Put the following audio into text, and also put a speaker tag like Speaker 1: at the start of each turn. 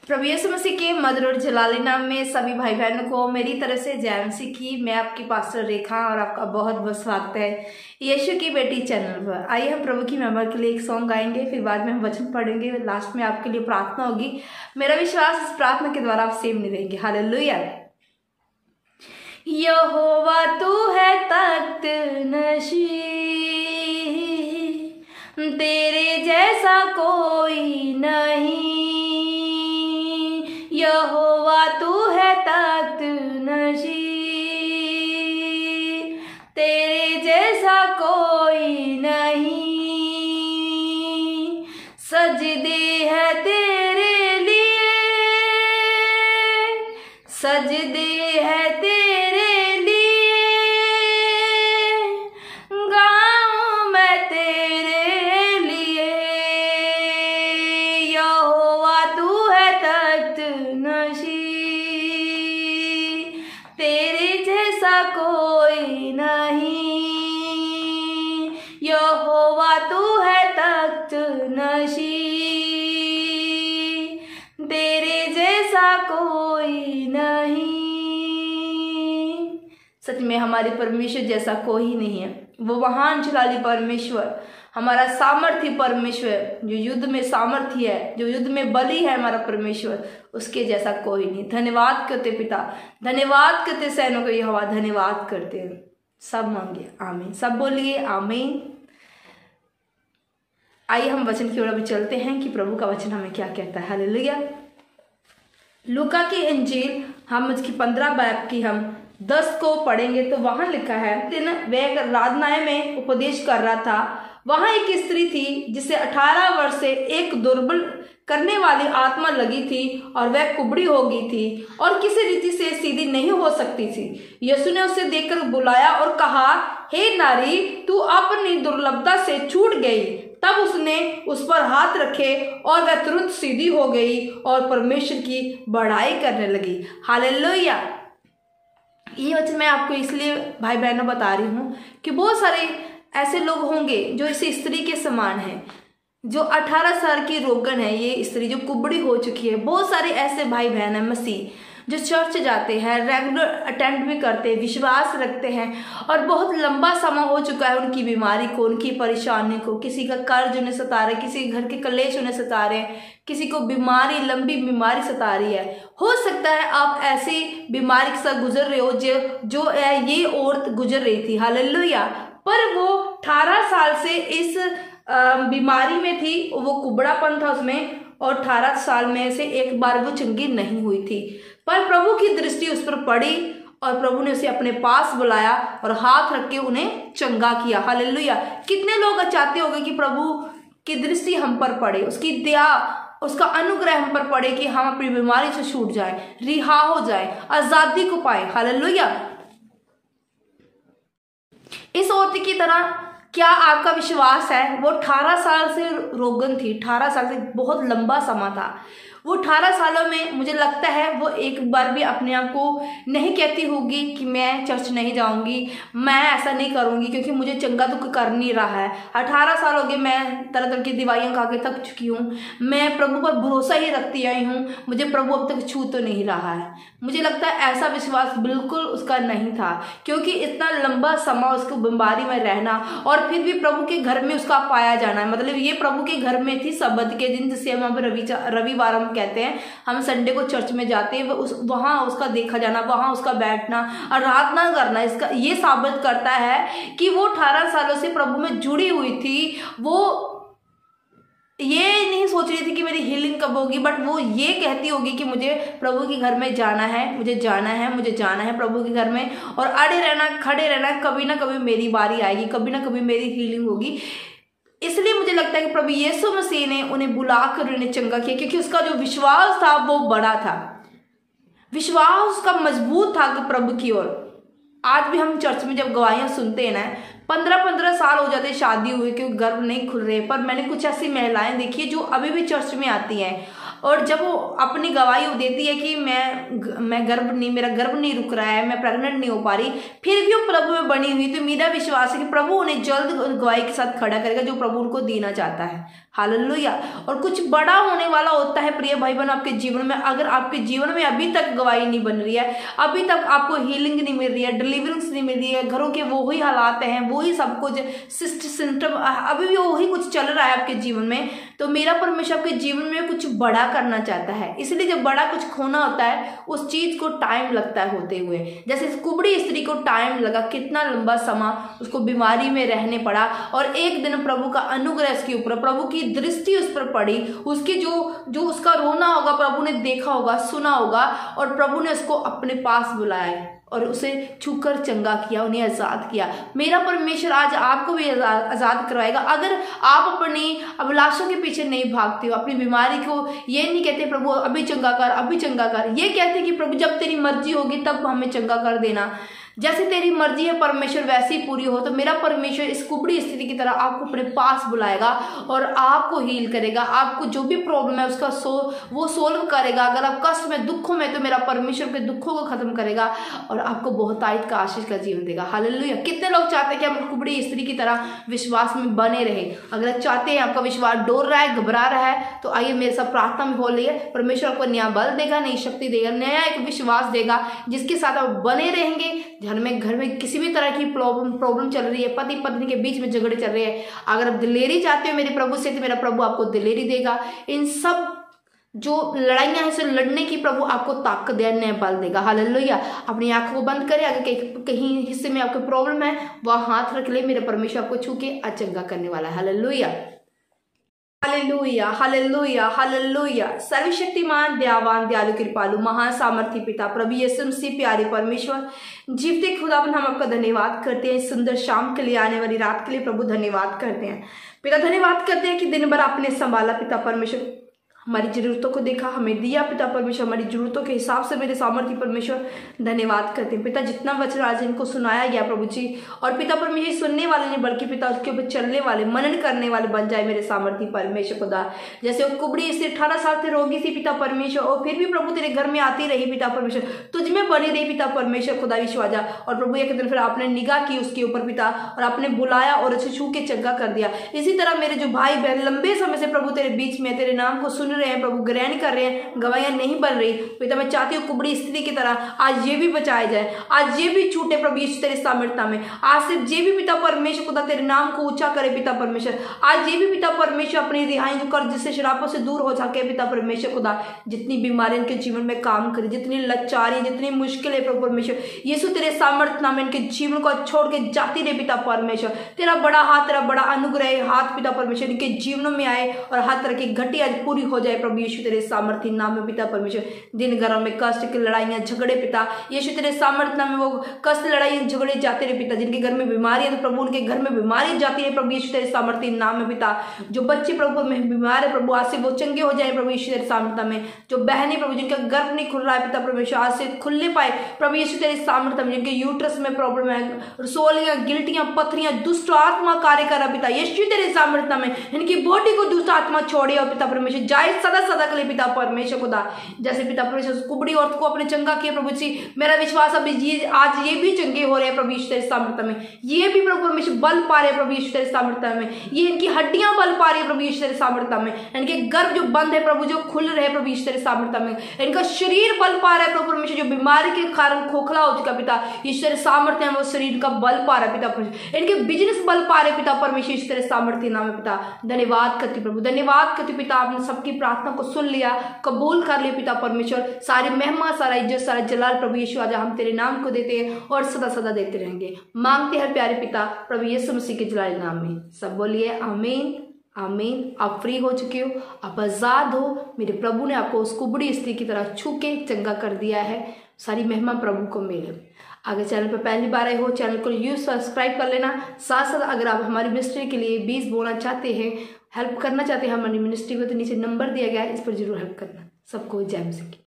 Speaker 1: प्रभु यीशु मसीह के मधुर और जलाली नाम में सभी भाई बहनों को मेरी तरफ से जय मसीह की। मैं आपकी पास्टर रेखा और आपका बहुत बहुत स्वागत है यीशु की बेटी चैनल पर। आइए हम प्रभु की महिमा के लिए एक सॉन्ग गाएंगे, फिर बाद में हम वचन पढ़ेंगे, लास्ट में आपके लिए प्रार्थना होगी। मेरा विश्वास इस प्रार्थना के द्वारा आप सेव नहीं रहेंगे। हालेलुया। यहोवा तू है तख्त नशीं, तेरे जैसा कोई नहीं। यहोवा तू है तख्त नशीं, तेरे जैसा कोई नहीं। सजदे है तेरे लिए, सजदे है तेरे लिए, गाऊं मैं तेरे लिए। यहोवा तू है तख्त नशीं, तेरे जैसा कोई नहीं। यहोवा तू है तख्त नशीं, तेरे जैसा कोई नहीं। सच में हमारे परमेश्वर जैसा कोई नहीं है। वो महान जलाली परमेश्वर, हमारा सामर्थ्य परमेश्वर, जो युद्ध में सामर्थ्य है, जो युद्ध में बली है हमारा परमेश्वर, उसके जैसा कोई नहीं। धन्यवाद करते पिता, धन्यवाद करते सैनों को यहोवा, धन्यवाद करते हैं। सब मांगे आमीन, सब बोलिए आमीन। आइए हम वचन की ओर अभी चलते हैं कि प्रभु का वचन हमें क्या कहता है। हालेलुया। लूका की इंजील हम उसकी 15 बाब की हम 10 को पढ़ेंगे तो वहां लिखा है, दिन वह एक आराधनालय में उपदेश कर रहा था। वहां एक स्त्री थी जिसे 18 वर्ष से एक दुर्बल करने वाली आत्मा लगी थी और वह कुबड़ी हो गई थी और किसी रीति से सीधी नहीं हो सकती थी। यीशु ने उसे देखकर बुलाया और कहा, हे नारी, तू अपनी दुर्लभता से छूट गई। तब उसने उस पर हाथ रखे और वह तुरंत सीधी हो गई और परमेश्वर की बड़ाई करने लगी। हालेलुया। ये वचन मैं आपको इसलिए भाई बहनों बता रही हूँ कि बहुत सारे ऐसे लोग होंगे जो इस स्त्री के समान हैं, जो 18 साल की रोगन है, ये स्त्री जो कुबड़ी हो चुकी है। बहुत सारे ऐसे भाई बहन है मसीह जो चर्च जाते हैं, रेगुलर अटेंड भी करते हैं, विश्वास रखते हैं और बहुत लंबा समय हो चुका है उनकी बीमारी को, उनकी परेशानी को। किसी का कर्ज उन्हें सता रहे, किसी घर के कलेश उन्हें सता रहे, किसी को बीमारी, लंबी बीमारी सता रही है। हो सकता है आप ऐसी बीमारी के साथ गुजर रहे हो जो ये औरत गुजर रही थी। हालेलुया। पर वो 18 साल से इस बीमारी में थी, वो कुबड़ापन था उसमें, और 18 साल में से एक बार वो चंगी नहीं हुई थी। पर प्रभु की दृष्टि उस पर पड़ी और प्रभु ने उसे अपने पास बुलाया और हाथ रख के उन्हें चंगा किया। हालेलुया। कितने लोग चाहते होंगे कि प्रभु की दृष्टि हम पर पड़े, उसकी दया, उसका अनुग्रह हम पर पड़े कि हम अपनी बीमारी से छूट जाए, रिहा हो जाए, आजादी को पाए। हालेलुया। इस औरत की तरह क्या आपका विश्वास है? वो 18 साल से रोगन थी, 18 साल से बहुत लंबा समय था। वो 18 सालों में मुझे लगता है वो एक बार भी अपने आप को नहीं कहती होगी कि मैं चर्च नहीं जाऊंगी, मैं ऐसा नहीं करूंगी क्योंकि मुझे चंगा तो कर नहीं रहा है। 18 साल हो गए, मैं तरह तरह की दवाइयाँ खा के थक चुकी हूँ, मैं प्रभु पर भरोसा ही रखती आई हूँ, मुझे प्रभु अब तक छू तो नहीं रहा है। मुझे लगता है ऐसा विश्वास बिल्कुल उसका नहीं था, क्योंकि इतना लंबा समय उसको बीमारी में रहना और फिर भी प्रभु के घर में उसका पाया जाना, मतलब ये प्रभु के घर में थी सब्त के दिन, जिसे हम रविवार हम कहते हैं। हम संडे को चर्च में जाते हैं, वहां उसका देखा जाना, वहां उसका बैठना, आराधना करना, इसका ये साबित करता है कि वो 18 सालों से प्रभु में जुड़ी हुई थी। वो ये नहीं सोच रही थी कि मेरी हीलिंग कब होगी, बट वो ये कहती होगी कि मुझे प्रभु के घर में जाना है, मुझे जाना है, मुझे जाना है प्रभु के घर में, और अड़े रहना, खड़े रहना, कभी ना कभी मेरी बारी आएगी, कभी ना कभी मेरी हीलिंग होगी। इसलिए मुझे लगता है कि प्रभु यीशु मसीह ने उन्हें बुलाकर उन्हें चंगा किया, क्योंकि उसका जो विश्वास था वो बड़ा था, विश्वास उसका मजबूत था कि प्रभु की ओर। आज भी हम चर्च में जब गवाहियां सुनते हैं ना, 15-15 साल हो जाते शादी हुए कि गर्भ नहीं खुल रहे, पर मैंने कुछ ऐसी महिलाएं देखी जो अभी भी चर्च में आती हैं और जब वो अपनी गवाही देती है कि मैं गर्भ नहीं, मेरा गर्भ नहीं रुक रहा है, मैं प्रेग्नेंट नहीं हो पा रही, फिर भी वो प्रभु में बनी हुई, तो मेरा विश्वास है कि प्रभु उन्हें जल्द गवाही के साथ खड़ा करेगा जो प्रभु उनको देना चाहता है। हालेलुया। और कुछ बड़ा होने वाला होता है प्रिय भाई बहन आपके जीवन में। अगर आपके जीवन में अभी तक गवाही नहीं बन रही है, अभी तक आपको हीलिंग नहीं मिल रही है, डिलीवरेंस नहीं मिल रही है, घरों के वही हालात हैं, वही सब कुछ सिस्टम अभी भी वही कुछ चल रहा है आपके जीवन में, तो मेरा परमेश्वर आपके जीवन में कुछ बड़ा करना चाहता है। इसलिए जब बड़ा कुछ खोना होता है उस चीज को टाइम लगता है होते हुए। जैसे इस कुबड़ी स्त्री को टाइम लगा, कितना लंबा समय उसको बीमारी में रहने पड़ा, और एक दिन प्रभु का अनुग्रह उसके ऊपर, प्रभु की दृष्टि उस पर पड़ी, उसकी जो उसका रोना होगा प्रभु ने देखा होगा, सुना होगा, और प्रभु ने उसको अपने पास बुलाया और उसे छूकर चंगा किया, उन्हें आजाद किया। मेरा परमेश्वर आज आपको भी आजाद करवाएगा। अगर आप अपनी अभिलाषों के पीछे नहीं भागते हो, अपनी बीमारी को ये नहीं कहते प्रभु अभी चंगा कर, अभी चंगा कर, ये कहते कि प्रभु जब तेरी मर्जी होगी तब हमें चंगा कर देना। जैसे तेरी मर्जी है परमेश्वर वैसी ही पूरी हो, तो मेरा परमेश्वर इस कुबड़ी स्थिति की तरह आपको अपने पास बुलाएगा और आपको हील करेगा। आपको जो भी प्रॉब्लम है उसका वो सोल्व करेगा। अगर आप कष्ट में, दुखों में, तो मेरा परमेश्वर के दुखों को खत्म करेगा और आपको बहुतायत का आशीष का जीवन देगा। हालेलुया। कितने लोग चाहते हैं कि हम कुबड़ी स्त्री की तरह विश्वास में बने रहे? अगर आप चाहते हैं, आपका विश्वास डोल रहा है, घबरा रहा है, तो आइए मेरे साथ प्रार्थना में बोल रही है। परमेश्वर आपको नया बल देगा, नई शक्ति देगा, नया एक विश्वास देगा, जिसके साथ आप बने रहेंगे। घर में किसी भी तरह की प्रॉब्लम चल रही है, पति पत्नी के बीच में झगड़े चल रहे हैं, अगर आप दिलेरी चाहते हो मेरे प्रभु से, तो मेरा प्रभु आपको दिलेरी देगा। इन सब जो लड़ाइयां हैं उसे लड़ने की प्रभु आपको ताकत दे, नया बल देगा। हालेलुया। अपनी आंखों को बंद करें, अगर कहीं हिस्से में आपको प्रॉब्लम है वह हाथ रख ले, मेरे परमेश्वर आपको छू के चंगा करने वाला है। Hallelujah, hallelujah, hallelujah, hallelujah. सर्वशक्तिमान, दयावान, दयालु, कृपालु, महान सामर्थी पिता प्रभु यीशु मसीह, प्यारे परमेश्वर, जीवते खुदावन, हम आपका धन्यवाद करते हैं इस सुंदर शाम के लिए, आने वाली रात के लिए प्रभु धन्यवाद करते हैं पिता। धन्यवाद करते हैं कि दिन भर आपने संभाला पिता परमेश्वर, हमारी जरूरतों को देखा, हमें दिया पिता परमेश्वर, हमारी जरूरतों के हिसाब से मेरे सामर्थ्य परमेश्वर धन्यवाद करते हैं पिता। जितना वचन आज इनको सुनाया गया प्रभु जी, और पिता परमेश्वर सुनने वाले नहीं बल्कि पिता उसके ऊपर चलने वाले, मनन करने वाले बन जाए मेरे सामर्थ्य परमेश्वर खुदा। जैसे वो कुबड़ी इससे 18 साल से रोगी थी पिता परमेश्वर, और फिर भी प्रभु तेरे घर में आती रही पिता परमेश्वर, तुझ में बनी रही पिता परमेश्वर खुदा विश्वाजा। और प्रभु एक दिन फिर आपने निगाह की उसके ऊपर पिता, और आपने बुलाया और उसे छू के चंगा कर दिया। इसी तरह मेरे जो भाई बहन लंबे समय से प्रभु तेरे बीच में तेरे नाम को सुन रहे हैं प्रभु, ग्रहण कर रहे हैं, गवाहियां नहीं बन रही पिता, मैं चाहती हूँ कुबड़ी स्थिति की तरह आज ये भी बचाया जाए, आज ये भी छूटे प्रभु यीशु तेरे सामर्थ्य में। आज सिर्फ ये भी पिता परमेश्वर खुदा तेरे नाम को ऊंचा करे पिता परमेश्वर। आज ये भी पिता परमेश्वर अपनी रिहाई जो कर्ज से शराबों से दूर हो सके पिता परमेश्वर खुदा। जितनी बीमारी इनके जीवन में काम करे, जितनी लाचारी, जितनी मुश्किल है प्रभु परमेश्वर यीशु तेरे सामर्थ्य नाम इनके जीवन को छोड़ के जाती रहे पिता परमेश्वर। तेरा बड़ा हाथ, तेरा बड़ा अनुग्रह हाथ पिता परमेश्वर इनके जीवनों में आए, और हर तरह की घटी आज पूरी हो जाए प्रभु यीशु तेरे सामर्थ्य नाम में पिता परमेश्वर। दिन घरों में कष्ट की लड़ाइयां झगड़े पिता यीशु तेरे सामर्थ्य नाम में वो कष्ट लड़ाइयां झगड़े जाते रहे पिता। जिनके घर में बीमारी है तो प्रभु उनके घर में बीमारी जाती है प्रभु यीशु तेरे सामर्थ्य नाम में पिता। जो बच्चे प्रभु में बीमार है प्रभु आज से वो चंगे हो जाए प्रभु यीशु तेरे सामर्थ्य में। जो बहनें प्रभु जिनका गर्भ नहीं खुल रहा है पिता परमेश्वर आज से खुलने पाए प्रभु यीशु तेरे सामर्थ्य में। जिनके यूट्रस में प्रॉब्लम है, रसोलियां, गिल्टियां, पथरियां, दुष्ट आत्मा कार्य कर रहा पिता यीशु तेरे सामर्थ्य में। इनकी बॉडी को दुष्ट आत्मा छोड़े और पिता परमेश्वर जाए सदा सदा के लिए पिता परमेश्वर खुदा। जैसे पिता परमेश्वर कुबड़ी औरत को अपने चंगा किया प्रभु जी, मेरा विश्वास अब आज ये भी चंगे हो रहे हैं प्रभु यीशु तेरे सामर्थ्य में। ये भी प्रभु परमेश्वर बल पा रहे हैं प्रभु यीशु तेरे सामर्थ्य में। ये इनकी हड्डियां बल पा रही है प्रभु यीशु तेरे सामर्थ्य में। इनके गर्भ जो बंद है प्रभु जो खुल रहे हैं प्रभु यीशु तेरे सामर्थ्य में। इनका शरीर बल पा रहा है प्रभु परमेश्वर, जो बीमारी के कारण खोखला हो चुका पिता यीशु तेरे सामर्थ्य में वो शरीर का बल पा रहा है पिता परमेश्वर। इनके बिजनेस बल पा रहे पिता परमेश्वर यीशु तेरे सामर्थ्य नाम में पिता। धन्यवाद करती प्रभु, धन्यवाद करती पिता। आपने सबकी प्रार्थना को सुन लिया, कबूल कर ले पिता परमेश्वर। सारी महिमा, सारा इज्जत, सारा जलाल प्रभु यीशु आज हम तेरे नाम को देते हैं और सदा सदा देते रहेंगे। मांगते हैं प्यारे पिता प्रभु यीशु मसीह के जलाल नाम में। सब बोलिए आमीन, आमीन। आप फ्री हो चुके हो, आप आजाद हो। मेरे प्रभु ने आपको उस कुबड़ी स्त्री की तरह छू के चंगा कर दिया है। सारी महिमा प्रभु को मिले। अगर चैनल पर पहली बार आए हो चैनल को सब्सक्राइब कर लेना। साथ साथ अगर आप हमारी मिनिस्ट्री के लिए बीज बोना चाहते हैं, हेल्प करना चाहते हैं हमारी मिनिस्ट्री को, तो नीचे नंबर दिया गया है, इस पर जरूर हेल्प करना। सबको जय मसीह की।